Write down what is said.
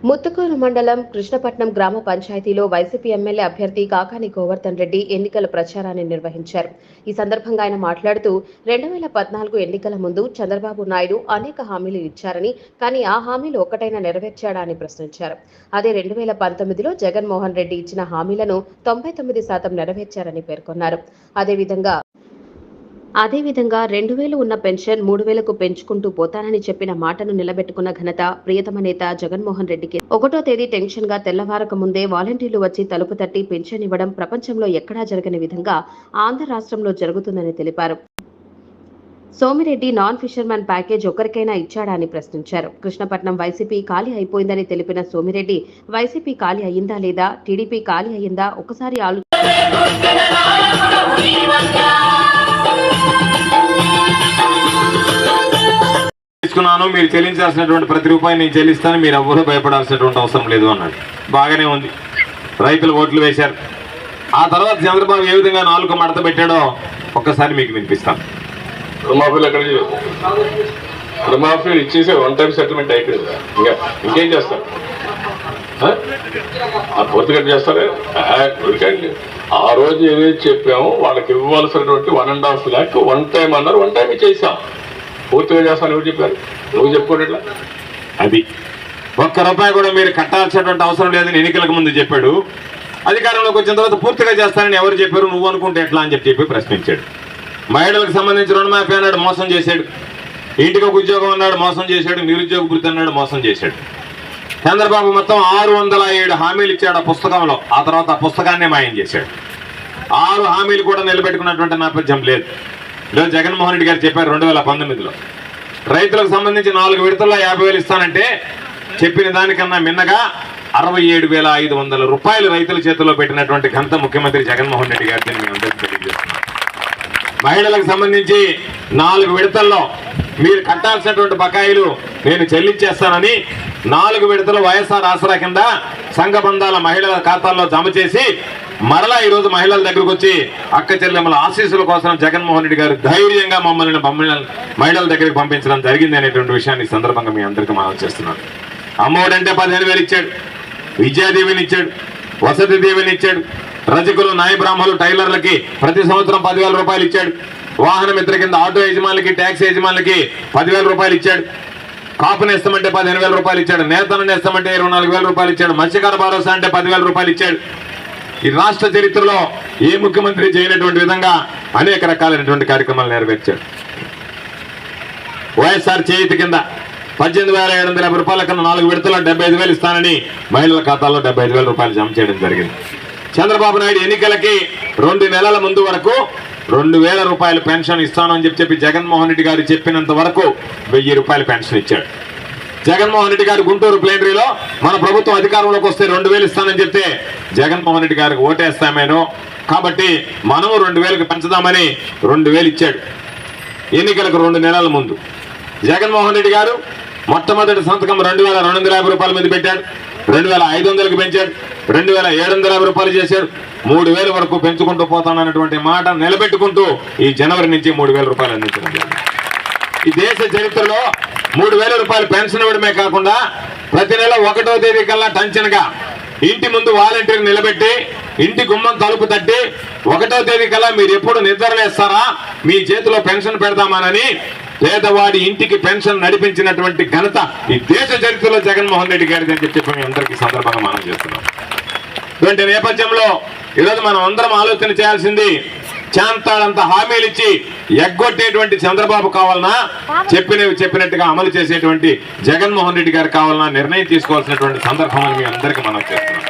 ముత్తుకూరు మండలం కృష్ణపట్నం గ్రామ పంచాయతీలో వైసీపీ ఎమ్మెల్యే అభ్యర్థి కాకాని గోవర్ధన్ రెడ్డి ఎన్నికల ప్రచారాన్ని నిర్వహించారు. ఈ సందర్భంగా ఆయన మాట్లాడుతూ 2014 ఎన్నికల ముందు చంద్రబాబు నాయుడు అనేక హామీలు ఇచ్చారని, కానీ ఆ హామీలు ఒక్కటైనా నెరవేర్చాడా అని ప్రశ్నించారు. అదే 2019లో జగన్మోహన్ రెడ్డి ఇచ్చిన హామీలను 99% నెరవేర్చారని పేర్కొన్నారు. అదేవిధంగా 2000 ఉన్న పెన్షన్ 3000కు పెంచుకుంటూ పోతానని చెప్పిన మాటను నిలబెట్టుకున్న ఘనత ప్రియతమ నేత జగన్మోహన్ రెడ్డికి. 1వ తేదీ టెన్షన్ గా తెల్లవారక ముందే వాలంటీర్లు వచ్చి తలుపు తట్టి పెన్షన్ ఇవ్వడం ప్రపంచంలో ఎక్కడా జరగని విధంగా ఆంధ్ర రాష్ట్రంలో జరుగుతుందని తెలిపారు. సోమిరెడ్డి నాన్ ఫిషర్మన్ ప్యాకేజ్ ఒకరికైనా ఇచ్చాడా అని ప్రశ్నించారు. కృష్ణపట్నం వైసీపీ ఖాళీ అయిపోయిందని తెలిపిన సోమిరెడ్డి వైసీపీ ఖాళీ అయ్యిందా లేదా, టీడీపీ ఖాళీ అయ్యిందా ఒకసారి తీసుకున్నాను, మీరు చెల్లించాల్సినటువంటి ప్రతి రూపాయి నేను చెల్లిస్తాను, మీరు ఎవ్వరూ భయపడాల్సినటువంటి అవసరం లేదు అన్నాడు. బాగానే ఉంది, రైతులు ఓట్లు వేశారు. ఆ తర్వాత చంద్రబాబు ఏ విధంగా 4 మడత పెట్టాడో ఒక్కసారి మీకు వినిపిస్తాను. రుణమాఫీలు ఎక్కడ రుణమాఫీలు ఇచ్చేసి 1 టైం సెటిల్మెంట్ అయిపోయింది. ఇంకేం చేస్తారు? పూర్తిగా చేస్తారే. ఆ రోజు ఏదైతే చెప్పామో వాళ్ళకి ఇవ్వాల్సినటువంటి 1.5 lakh 1 టైం అన్నారు. 1 టైం ఇచ్చేసాం. పూర్తిగా చేస్తాను ఎవరు చెప్పారు? నువ్వు చెప్పుకోవట్లా. అది 1 రూపాయి కూడా మీరు కట్టాల్సినటువంటి అవసరం లేదని ఎన్నికలకు ముందు చెప్పాడు. అధికారంలోకి వచ్చిన తర్వాత పూర్తిగా చేస్తానని ఎవరు చెప్పారు? నువ్వు అనుకుంటే ఎట్లా అని చెప్పి ప్రశ్నించాడు. మహిళలకు సంబంధించి రుణమాఫీ అన్నాడు, మోసం చేశాడు. ఇంటికి ఒక ఉద్యోగం అన్నాడు, మోసం చేశాడు. నిరుద్యోగ వృత్తి అన్నాడు, మోసం చేశాడు. చంద్రబాబు మొత్తం 607 హామీలు ఇచ్చాడు ఆ పుస్తకంలో. ఆ తర్వాత ఆ పుస్తకాన్నే మాయం చేశాడు. 6 హామీలు కూడా నిలబెట్టుకున్నటువంటి నేపథ్యం లేదు. ఈరోజు జగన్మోహన్ రెడ్డి గారు చెప్పారు 2019లో రైతులకు సంబంధించి 4 విడతల్లో 50,000 ఇస్తానంటే చెప్పిన దానికన్నా మిన్నగా 67,500 రూపాయలు రైతుల చేతుల్లో పెట్టినటువంటి ఘనత ముఖ్యమంత్రి జగన్మోహన్ రెడ్డి గారిని మేము అందరికీ తెలియజేస్తున్నాం. మహిళలకు సంబంధించి 4 విడతల్లో మీరు కట్టాల్సినటువంటి బకాయిలు నేను చెల్లించేస్తానని 4 విడతలు వైఎస్ఆర్ ఆసరా కింద సంఘ బంధాల మహిళల ఖాతాల్లో జమ చేసి మరలా ఈరోజు మహిళల దగ్గరకు వచ్చి అక్క చెల్లెమ్మల ఆశీస్సుల కోసం జగన్మోహన్ రెడ్డి గారు ధైర్యంగా మమ్మల్ని మహిళల దగ్గరికి పంపించడం జరిగింది అనేటువంటి విషయాన్ని సందర్భంగా మీ అందరికీ మనం చేస్తున్నాను. అమ్మఒడి అంటే 15,000 ఇచ్చాడు, విద్యాదీవెని ఇచ్చాడు, వసతి దీవెని ఇచ్చాడు, రజకులు, నాయ బ్రాహ్మణులు, టైలర్లకి ప్రతి సంవత్సరం 10,000 రూపాయలు ఇచ్చాడు. వాహన మిత్ర కింద ఆటో యజమానులకి, ట్యాక్సీ యజమానులకి 10,000 రూపాయలు ఇచ్చాడు. కాపు నేస్తామంటే 15,000 రూపాయలు ఇచ్చాడు. నేతను నేస్తామంటే 24,000 రూపాయలు ఇచ్చాడు. మత్స్యకార భరోసా అంటే 10,000 రూపాయలు ఇచ్చాడు. ఈ రాష్ట్ర చరిత్రలో ఏ ముఖ్యమంత్రి చేయనటువంటి విధంగా అనేక రకాలైనటువంటి కార్యక్రమాలు నెరవేర్చాడు. వైఎస్ఆర్ చేయూత కింద 18,750 రూపాయల కన్నా 4 విడతల్లో 75,000 ఇస్తానని మహిళల ఖాతాల్లో 75,000 రూపాయలు జమ చేయడం జరిగింది. చంద్రబాబు నాయుడు ఎన్నికలకి 2 నెలల ముందు వరకు 2,000 రూపాయలు పెన్షన్ ఇస్తానని చెప్పి జగన్మోహన్ రెడ్డి గారు చెప్పినంత వరకు 1,000 రూపాయలు పెన్షన్ ఇచ్చాడు. జగన్మోహన్ రెడ్డి గారు గుంటూరు ప్లేనరీలో మన ప్రభుత్వం అధికారంలోకి వస్తే 2,000 ఇస్తానని చెప్తే జగన్మోహన్ రెడ్డి గారికి ఓటేస్తామేనో కాబట్టి మనము 2,000కి పెంచుదామని 2,000 ఇచ్చాడు. ఎన్నికలకు 2 నెలల ముందు జగన్మోహన్ రెడ్డి గారు మొట్టమొదటి సంతకం 2,250 రూపాయల మీద పెట్టాడు. 2,500కి పెంచాడు. 2,750 రూపాయలు చేశాడు. 3,000 వరకు పెంచుకుంటూ పోతానన్నటువంటి మాట నిలబెట్టుకుంటూ ఈ జనవరి నుంచి 3,000 రూపాయలు అందించడం జరిగింది. ఈ దేశ చరిత్రలో 3,000 రూపాయలు పెన్షన్ ఇవ్వడమే కాకుండా ప్రతి నెల 1వ తేదీ కల్లా టంచన్గా ఇంటి ముందు వాలంటీర్ నిలబెట్టి ఇంటి గుమ్మం తలుపు తట్టి 1వ తేదీ కల్లా మీరు ఎప్పుడు నిద్రలేస్తారా, మీ చేతిలో పెన్షన్ పెడతామని పేదవాడి ఇంటికి పెన్షన్ నడిపించినటువంటి ఘనత ఈ దేశ చరిత్రలో జగన్మోహన్ రెడ్డి గారిది అని చెప్పి మీ అందరికీ సందర్భంగా మనం చేస్తున్నాం. ఇటువంటి నేపథ్యంలో ఈరోజు మనం అందరం ఆలోచన చేయాల్సింది, చాంతాడంత హామీలు ఇచ్చి ఎగ్గొట్టేటువంటి చంద్రబాబు కావాలన్నా, చెప్పినట్టుగా అమలు చేసేటువంటి జగన్మోహన్ రెడ్డి గారు కావాలన్నా నిర్ణయం తీసుకోవాల్సినటువంటి సందర్భం మీ అందరికీ మనం చేస్తున్నాం.